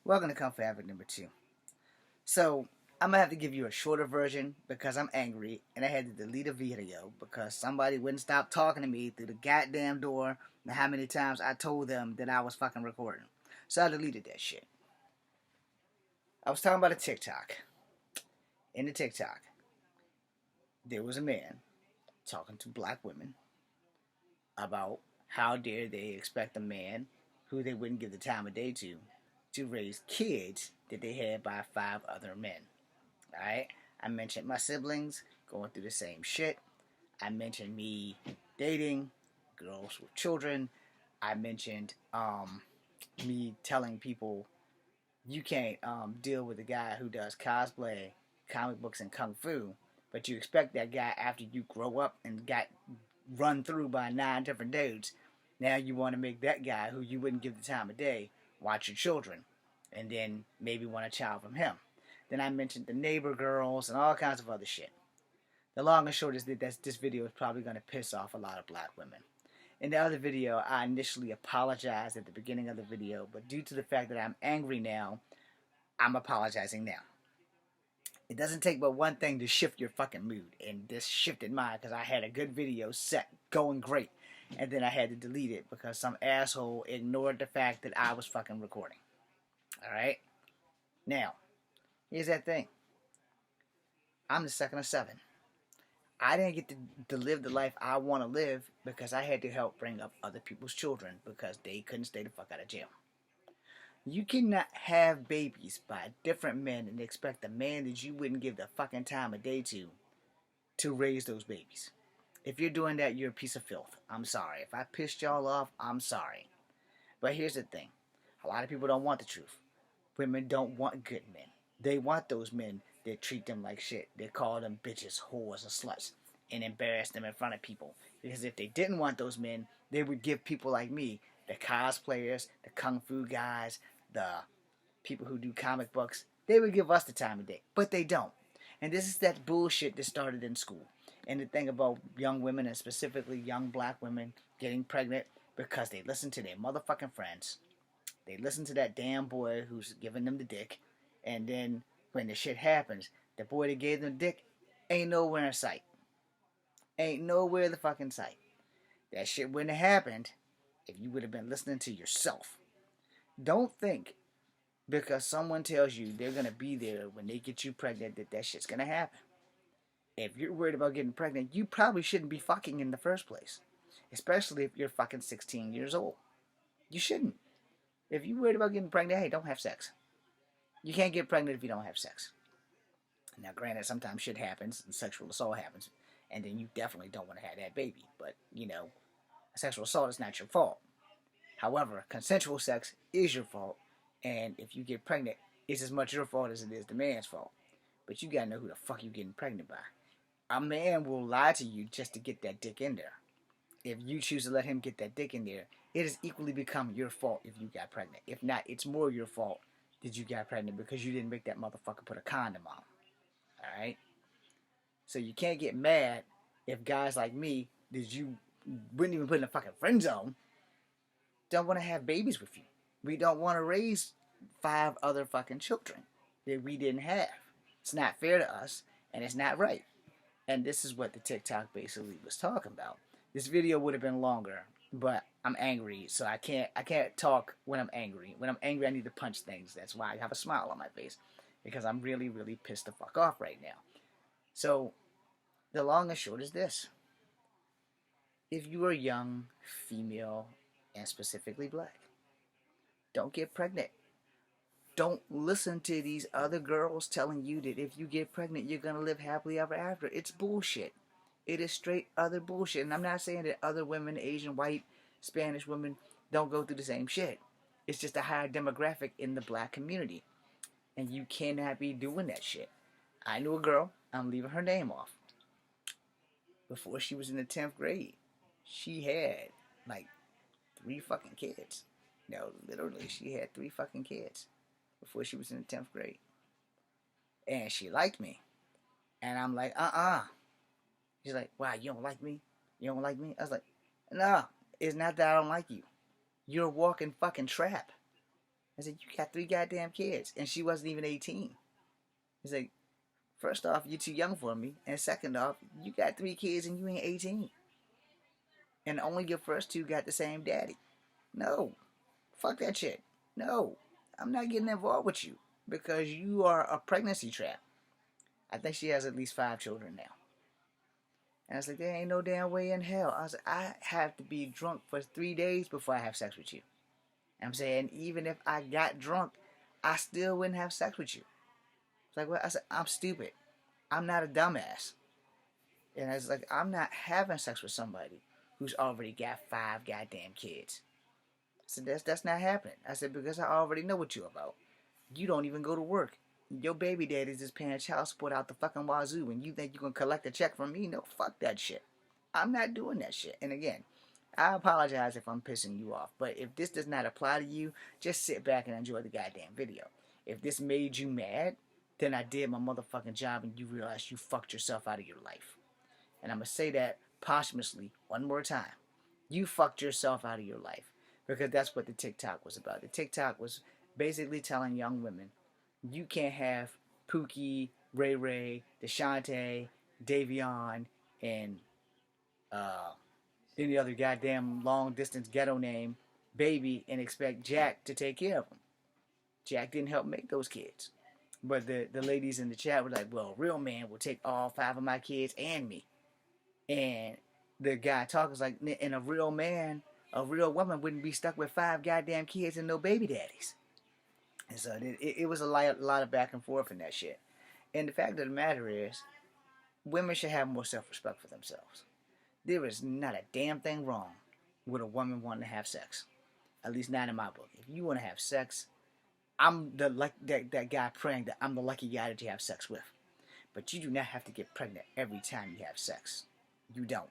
Welcome to Comfort Havoc number 2. So, I'm gonna have to give you a shorter version because I'm angry and I had to delete a video because somebody wouldn't stop talking to me through the goddamn door and how many times I told them that I was fucking recording. So I deleted that shit. I was talking about a TikTok. In the TikTok, there was a man talking to black women about how dare they expect a man who they wouldn't give the time of day to raise kids that they had by 5 other men. Alright? I mentioned my siblings going through the same shit. I mentioned me dating girls with children. I mentioned me telling people you can't deal with a guy who does cosplay, comic books, and kung fu, but you expect that guy after you grow up and got run through by 9 different dudes. Now you want to make that guy who you wouldn't give the time of day watch your children, and then maybe want a child from him. Then I mentioned the neighbor girls and all kinds of other shit. The long and short is that this video is probably going to piss off a lot of black women. In the other video, I initially apologized at the beginning of the video, but due to the fact that I'm angry now, I'm apologizing now. It doesn't take but one thing to shift your fucking mood, and this shifted mine because I had a good video set, going great, and then I had to delete it because some asshole ignored the fact that I was fucking recording. Alright? Now, here's that thing. I'm the second of 7. I didn't get to live the life I want to live because I had to help bring up other people's children because they couldn't stay the fuck out of jail. You cannot have babies by different men and expect a man that you wouldn't give the fucking time of day to raise those babies. If you're doing that, you're a piece of filth. I'm sorry. If I pissed y'all off, I'm sorry. But here's the thing. A lot of people don't want the truth. Women don't want good men. They want those men that treat them like shit. They call them bitches, whores, and sluts, and embarrass them in front of people. Because if they didn't want those men, they would give people like me, the cosplayers, the kung fu guys, the people who do comic books, they would give us the time of day. But they don't. And this is that bullshit that started in school. And the thing about young women, and specifically young black women, getting pregnant because they listen to their motherfucking friends. They listen to that damn boy who's giving them the dick. And then when the shit happens, the boy that gave them the dick ain't nowhere in sight. Ain't nowhere the fucking sight. That shit wouldn't have happened if you would have been listening to yourself. Don't think because someone tells you they're going to be there when they get you pregnant that shit's going to happen. If you're worried about getting pregnant, you probably shouldn't be fucking in the first place. Especially if you're fucking 16 years old. You shouldn't. If you're worried about getting pregnant, hey, don't have sex. You can't get pregnant if you don't have sex. Now, granted, sometimes shit happens and sexual assault happens, and then you definitely don't want to have that baby. But, sexual assault is not your fault. However, consensual sex is your fault, and if you get pregnant, it's as much your fault as it is the man's fault. But you gotta know who the fuck you're getting pregnant by. A man will lie to you just to get that dick in there. If you choose to let him get that dick in there, it has equally become your fault if you got pregnant. If not, it's more your fault that you got pregnant because you didn't make that motherfucker put a condom on. Alright? So you can't get mad if guys like me, that you wouldn't even put in a fucking friend zone, don't want to have babies with you. We don't want to raise 5 other fucking children that we didn't have. It's not fair to us, and it's not right. And this is what the TikTok basically was talking about. This video would have been longer, but I'm angry, so I can't talk when I'm angry. When I'm angry, I need to punch things. That's why I have a smile on my face, because I'm really, really pissed the fuck off right now. So, the long and short is this. If you are young, female, and specifically black, don't get pregnant. Don't listen to these other girls telling you that if you get pregnant, you're going to live happily ever after. It's bullshit. It is straight other bullshit. And I'm not saying that other women, Asian, white, Spanish women, don't go through the same shit. It's just a higher demographic in the black community. And you cannot be doing that shit. I knew a girl, I'm leaving her name off. Before she was in the 10th grade, she had like 3 fucking kids. No, literally, she had 3 fucking kids before she was in the 10th grade. And she liked me. And I'm like, She's like, wow, you don't like me? You don't like me? I was like, no, it's not that I don't like you. You're a walking fucking trap. I said, you got 3 goddamn kids. And she wasn't even 18. He's like, first off, you're too young for me. And second off, you got 3 kids and you ain't 18. And only your first 2 got the same daddy. No. Fuck that shit. No. I'm not getting involved with you. Because you are a pregnancy trap. I think she has at least 5 children now. And I was like, there ain't no damn way in hell. I was like, I have to be drunk for 3 days before I have sex with you. And I'm saying, even if I got drunk, I still wouldn't have sex with you. It's like, well, I said, I'm stupid. I'm not a dumbass. And I was like, I'm not having sex with somebody who's already got 5 goddamn kids. I said, that's not happening. I said, because I already know what you're about. You don't even go to work. Your baby daddy's just paying child support out the fucking wazoo, and you think you can collect a check from me? No, fuck that shit. I'm not doing that shit. And again, I apologize if I'm pissing you off, but if this does not apply to you, just sit back and enjoy the goddamn video. If this made you mad, then I did my motherfucking job and you realize you fucked yourself out of your life. And I'm going to say that posthumously one more time. You fucked yourself out of your life. Because that's what the TikTok was about. The TikTok was basically telling young women, you can't have Pookie, Ray Ray, DeShante, Davion, and any other goddamn long distance ghetto name baby and expect Jack to take care of them. Jack didn't help make those kids. But the ladies in the chat were like, well, real man will take all 5 of my kids and me. And the guy talking was like, and a real man, a real woman wouldn't be stuck with 5 goddamn kids and no baby daddies. And so it was a lot of back and forth in that shit. And the fact of the matter is, women should have more self-respect for themselves. There is not a damn thing wrong with a woman wanting to have sex. At least not in my book. If you want to have sex, I'm that guy praying that I'm the lucky guy that you have sex with. But you do not have to get pregnant every time you have sex. You don't.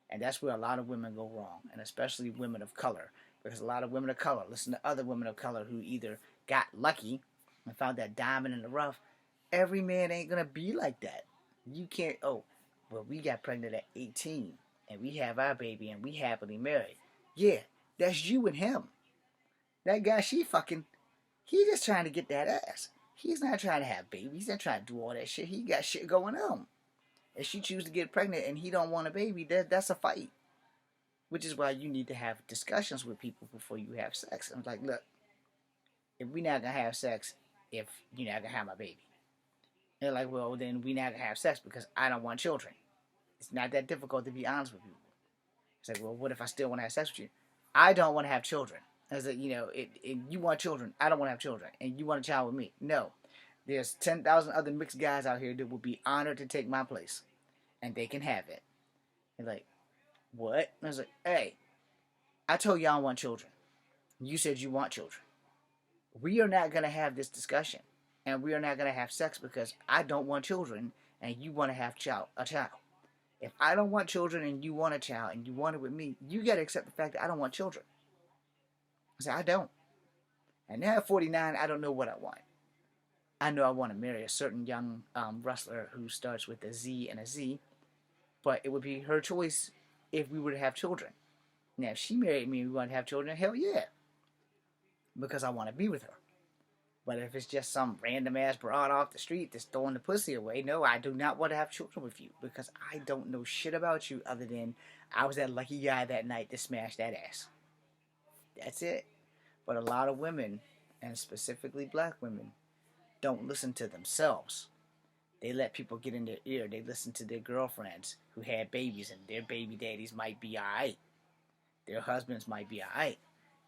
And that's where a lot of women go wrong. And especially women of color. Because a lot of women of color listen to other women of color who either got lucky and found that diamond in the rough. Every man ain't going to be like that. You can't, well, we got pregnant at 18. And we have our baby and we happily married. Yeah, that's you and him. That guy she fucking, he just trying to get that ass. He's not trying to have babies. He's not trying to do all that shit. He got shit going on. If she chooses to get pregnant and he don't want a baby, that's a fight. Which is why you need to have discussions with people before you have sex. I'm like, look, if we're not going to have sex, if you're not going to have my baby. And they're like, well, then we're not going to have sex because I don't want children. It's not that difficult to be honest with people. It's like, well, what if I still want to have sex with you? I don't want to have children. As a, you want children. I don't want to have children. And you want a child with me. No. There's 10,000 other mixed guys out here that will be honored to take my place. And they can have it. And like, what? And I was like, hey, I told you I don't want children. You said you want children. We are not going to have this discussion. And we are not going to have sex because I don't want children and you want to have a child. If I don't want children and you want a child and you want it with me, you got to accept the fact that I don't want children. I said, I don't. And now at 49, I don't know what I want. I know I want to marry a certain young wrestler who starts with a Z and a Z. But it would be her choice if we were to have children. Now, if she married me and we want to have children, hell yeah. Because I want to be with her. But if it's just some random ass broad off the street that's throwing the pussy away, no, I do not want to have children with you. Because I don't know shit about you other than I was that lucky guy that night to smash that ass. That's it. But a lot of women, and specifically black women, don't listen to themselves. They let people get in their ear. They listen to their girlfriends who had babies and their baby daddies might be alright. Their husbands might be alright.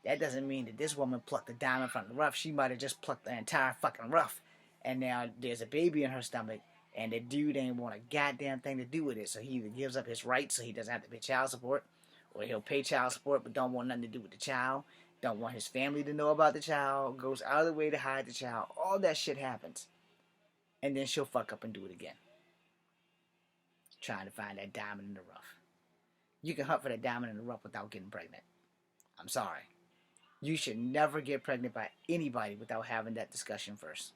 That doesn't mean that this woman plucked the diamond from the rough. She might have just plucked the entire fucking rough. And now there's a baby in her stomach and the dude ain't want a goddamn thing to do with it. So he either gives up his rights so he doesn't have to pay child support, or he'll pay child support but don't want nothing to do with the child. Don't want his family to know about the child. Goes out of the way to hide the child. All that shit happens. And then she'll fuck up and do it again. Trying to find that diamond in the rough. You can hunt for that diamond in the rough without getting pregnant. I'm sorry. You should never get pregnant by anybody without having that discussion first.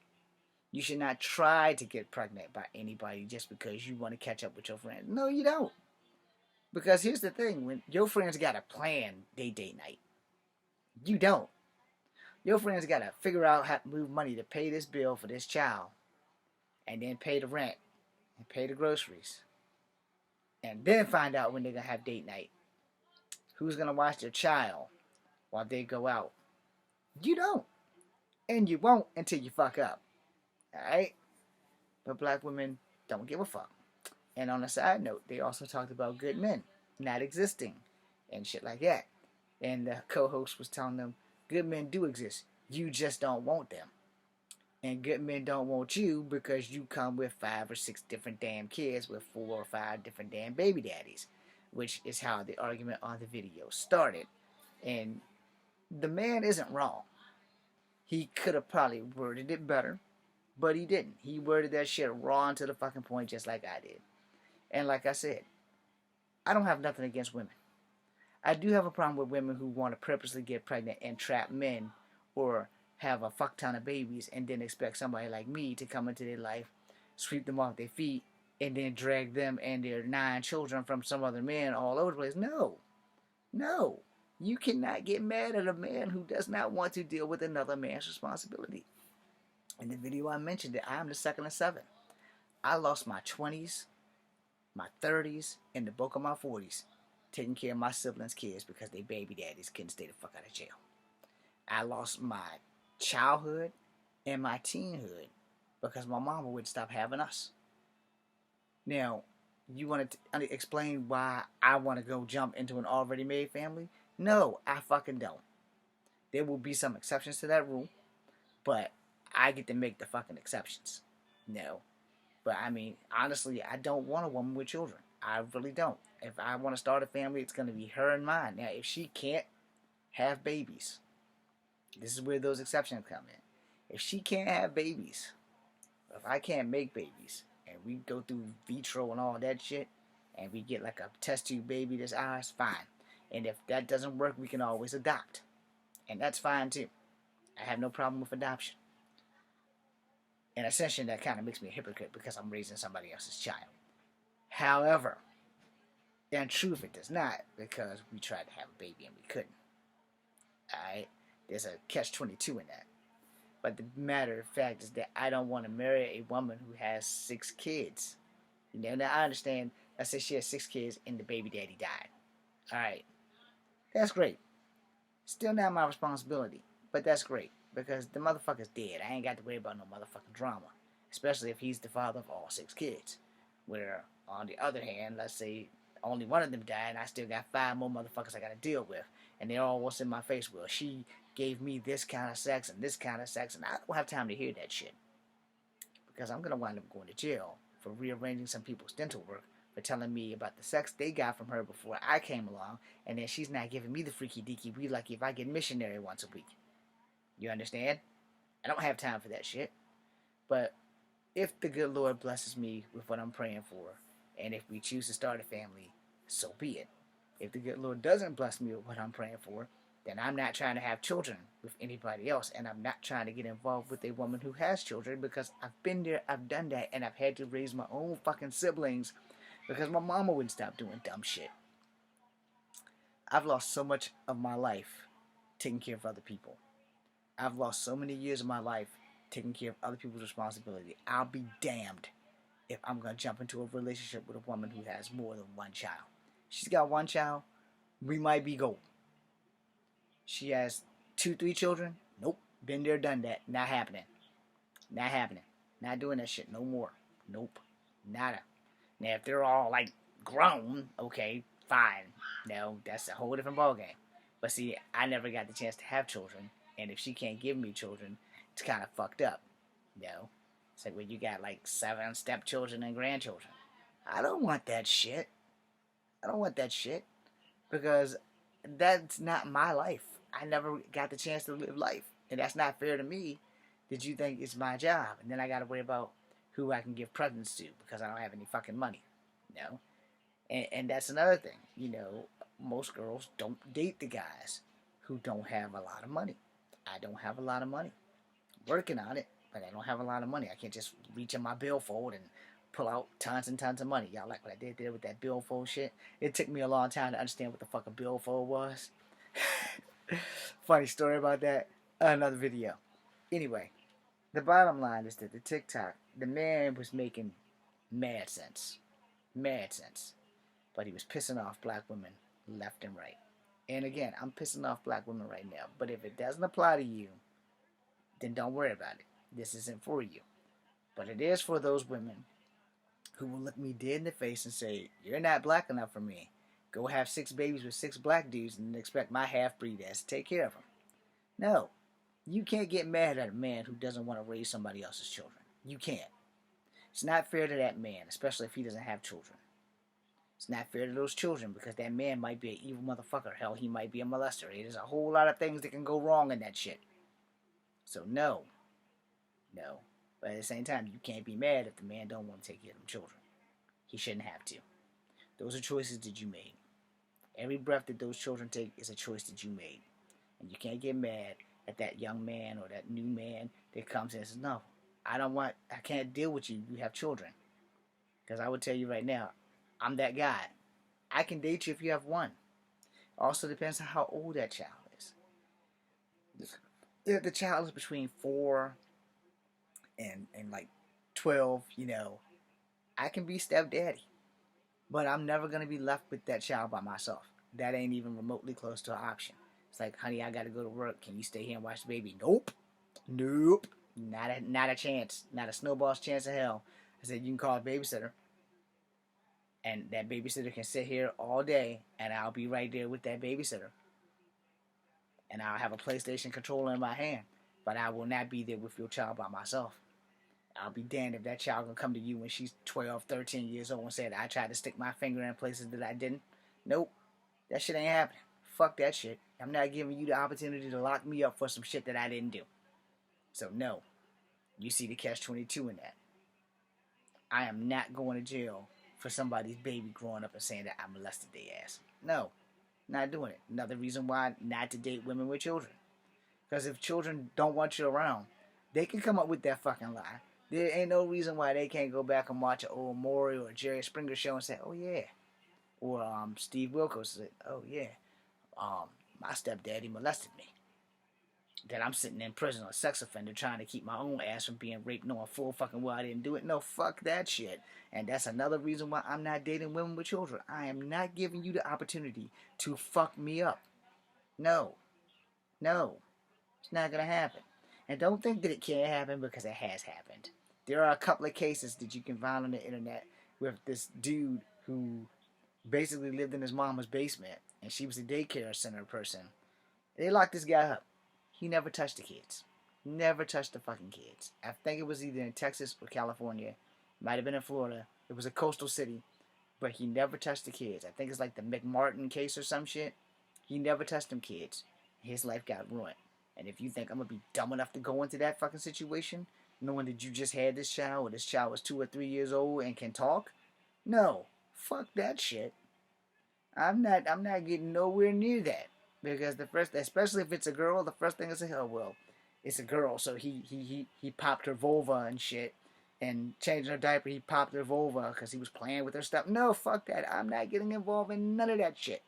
You should not try to get pregnant by anybody just because you want to catch up with your friends. No, you don't. Because here's the thing. When your friends got a plan, they date night. You don't. Your friends got to figure out how to move money to pay this bill for this child, and then pay the rent, and pay the groceries, and then find out when they're going to have date night. Who's going to watch their child while they go out? You don't. And you won't until you fuck up. Alright? But black women don't give a fuck. And on a side note, they also talked about good men not existing and shit like that. And the co-host was telling them, good men do exist. You just don't want them. And good men don't want you because you come with 5 or 6 different damn kids with 4 or 5 different damn baby daddies. Which is how the argument on the video started. And the man isn't wrong. He could have probably worded it better, but he didn't. He worded that shit raw and to the fucking point just like I did. And like I said, I don't have nothing against women. I do have a problem with women who want to purposely get pregnant and trap men or have a fuck ton of babies and then expect somebody like me to come into their life, sweep them off their feet, and then drag them and their 9 children from some other man all over the place. No. No. You cannot get mad at a man who does not want to deal with another man's responsibility. In the video I mentioned that I am the second of 7. I lost my 20s, my 30s, and the bulk of my 40s taking care of my siblings' kids because they baby daddies couldn't stay the fuck out of jail. I lost my childhood and my teenhood because my mama wouldn't stop having us. Now, you want to explain why I want to go jump into an already made family? No, I fucking don't. There will be some exceptions to that rule, but I get to make the fucking exceptions. No. But I mean, honestly, I don't want a woman with children. I really don't. If I want to start a family, it's going to be her and mine. Now, if she can't have babies, this is where those exceptions come in. If she can't have babies, if I can't make babies, and we go through vitro and all that shit, and we get like a test tube baby that's ours, fine. And if that doesn't work, we can always adopt. And that's fine too. I have no problem with adoption. In a sense, that kind of makes me a hypocrite because I'm raising somebody else's child. However, in truth it does not, because we tried to have a baby and we couldn't. Alright? There's a catch-22 in that. But the matter of fact is that I don't want to marry a woman who has 6 kids. You know, now I understand, let's say she has 6 kids and the baby daddy died. Alright. That's great. Still not my responsibility, but that's great. Because the motherfucker's dead. I ain't got to worry about no motherfucking drama. Especially if he's the father of all 6 kids. Where, on the other hand, let's say only one of them died and I still got 5 more motherfuckers I gotta deal with. And they're all what's in my face. Well, she gave me this kind of sex and this kind of sex, and I don't have time to hear that shit. Because I'm gonna wind up going to jail for rearranging some people's dental work for telling me about the sex they got from her before I came along, and then she's not giving me the freaky deaky. We lucky if I get missionary once a week. You understand? I don't have time for that shit. But if the good Lord blesses me with what I'm praying for, and if we choose to start a family, so be it. If the good Lord doesn't bless me with what I'm praying for, then I'm not trying to have children with anybody else, and I'm not trying to get involved with a woman who has children, because I've been there, I've done that, and I've had to raise my own fucking siblings because my mama wouldn't stop doing dumb shit. I've lost so much of my life taking care of other people. I've lost so many years of my life taking care of other people's responsibility. I'll be damned if I'm going to jump into a relationship with a woman who has more than 1 child. She's got 1 child, we might be gold. She has 2, 3 children, nope, been there, done that, not happening. Not happening. Not doing that shit no more. Nope, nada. Now, if they're all, like, grown, okay, fine. No, that's a whole different ballgame. But see, I never got the chance to have children, and if she can't give me children, it's kind of fucked up. You know? It's like when you got, like, 7 stepchildren and grandchildren. I don't want that shit. I don't want that shit. Because that's not my life. I never got the chance to live life. And that's not fair to me. Did you think it's my job? And then I got to worry about who I can give presents to because I don't have any fucking money. You know? And that's another thing. You know, most girls don't date the guys who don't have a lot of money. I don't have a lot of money. I'm working on it, but I don't have a lot of money. I can't just reach in my billfold and pull out tons and tons of money. Y'all like what I did there with that billfold shit? It took me a long time to understand what the fuck a billfold was. Funny story about that. another video. Anyway, the bottom line is that the TikTok, the man was making mad sense. Mad sense. But he was pissing off black women left and right. And again, I'm pissing off black women right now. But if it doesn't apply to you, then don't worry about it. This isn't for you. But it is for those women who will look me dead in the face and say, "You're not black enough for me. Go have 6 babies with 6 black dudes and expect my half-breed ass to take care of them." No. You can't get mad at a man who doesn't want to raise somebody else's children. You can't. It's not fair to that man, especially if he doesn't have children. It's not fair to those children because that man might be an evil motherfucker. Hell, he might be a molester. There's a whole lot of things that can go wrong in that shit. So no. No. But at the same time, you can't be mad if the man don't want to take care of them children. He shouldn't have to. Those are choices that you made. Every breath that those children take is a choice that you made. And you can't get mad at that young man or that new man that comes in and says, "No, I can't deal with you. You have children." Because I would tell you right now, I'm that guy. I can date you if you have one. Also depends on how old that child is. If the child is between 4 and like 12, I can be stepdaddy. But I'm never going to be left with that child by myself. That ain't even remotely close to an option. It's like, "Honey, I got to go to work. Can you stay here and watch the baby?" Nope. Nope. Not a chance. Not a snowball's chance in hell. I said, "You can call a babysitter. And that babysitter can sit here all day, and I'll be right there with that babysitter. And I'll have a PlayStation controller in my hand. But I will not be there with your child by myself. I'll be damned if that child gonna come to you when she's 12, 13 years old and said, 'I tried to stick my finger in places that I didn't.' Nope. That shit ain't happening. Fuck that shit. I'm not giving you the opportunity to lock me up for some shit that I didn't do. So no. You see the catch-22 in that. I am not going to jail for somebody's baby growing up and saying that I molested their ass. No. Not doing it. Another reason why not to date women with children. Because if children don't want you around, they can come up with that fucking lie. There ain't no reason why they can't go back and watch an old Maury or Jerry Springer show and say, "Oh yeah." Or Steve Wilkos said, "Oh yeah, my stepdaddy molested me." That I'm sitting in prison or a sex offender trying to keep my own ass from being raped knowing full fucking well I didn't do it. No, fuck that shit. And that's another reason why I'm not dating women with children. I am not giving you the opportunity to fuck me up. No. No. It's not going to happen. And don't think that it can't happen because it has happened. There are a couple of cases that you can find on the internet with this dude who basically lived in his mama's basement and she was a daycare center person. They locked this guy up. He never touched the kids. Never touched the fucking kids. I think it was either in Texas or California. Might have been in Florida. It was a coastal city. But he never touched the kids. I think it's like the McMartin case or some shit. He never touched them kids. His life got ruined. And if you think I'm going to be dumb enough to go into that fucking situation, knowing that you just had this child, or this child was 2 or 3 years old and can talk, no. Fuck that shit. I'm not getting nowhere near that. Because the first, especially if it's a girl, the first thing is, "Oh well, it's a girl, so he popped her vulva and shit, and changing her diaper, he popped her vulva because he was playing with her stuff." No, fuck that. I'm not getting involved in none of that shit.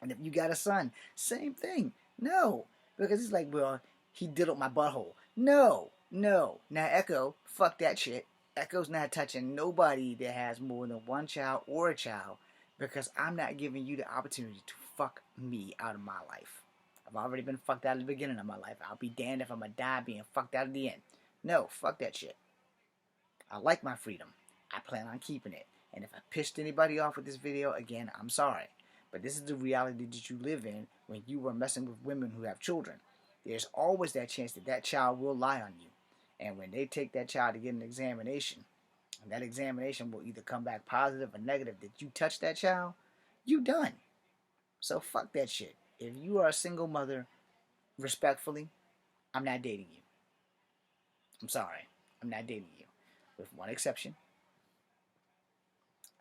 And if you got a son, same thing. No, because it's like, "Well, he diddled my butthole." No, no. Now Echo, fuck that shit. Echo's not touching nobody that has more than one child or a child because I'm not giving you the opportunity to fuck me out of my life. I've already been fucked out at the beginning of my life. I'll be damned if I'm gonna die being fucked out at the end. No, fuck that shit. I like my freedom. I plan on keeping it. And if I pissed anybody off with this video, again, I'm sorry. But this is the reality that you live in when you are messing with women who have children. There's always that chance that that child will lie on you. And when they take that child to get an examination, and that examination will either come back positive or negative that you touched that child, you done. So fuck that shit. If you are a single mother, respectfully, I'm not dating you. I'm sorry. I'm not dating you. With one exception.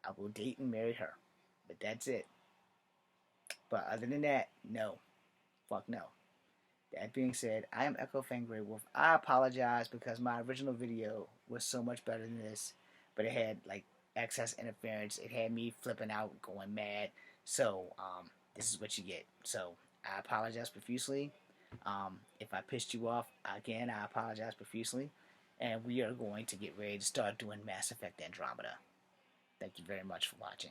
I will date and marry her. But that's it. But other than that, no. Fuck no. That being said, I am Echo Fangray Wolf. I apologize because my original video was so much better than this. But it had like excess interference. It had me flipping out, going mad. So, this is what you get. So, I apologize profusely. If I pissed you off, again, I apologize profusely. And we are going to get ready to start doing Mass Effect Andromeda. Thank you very much for watching.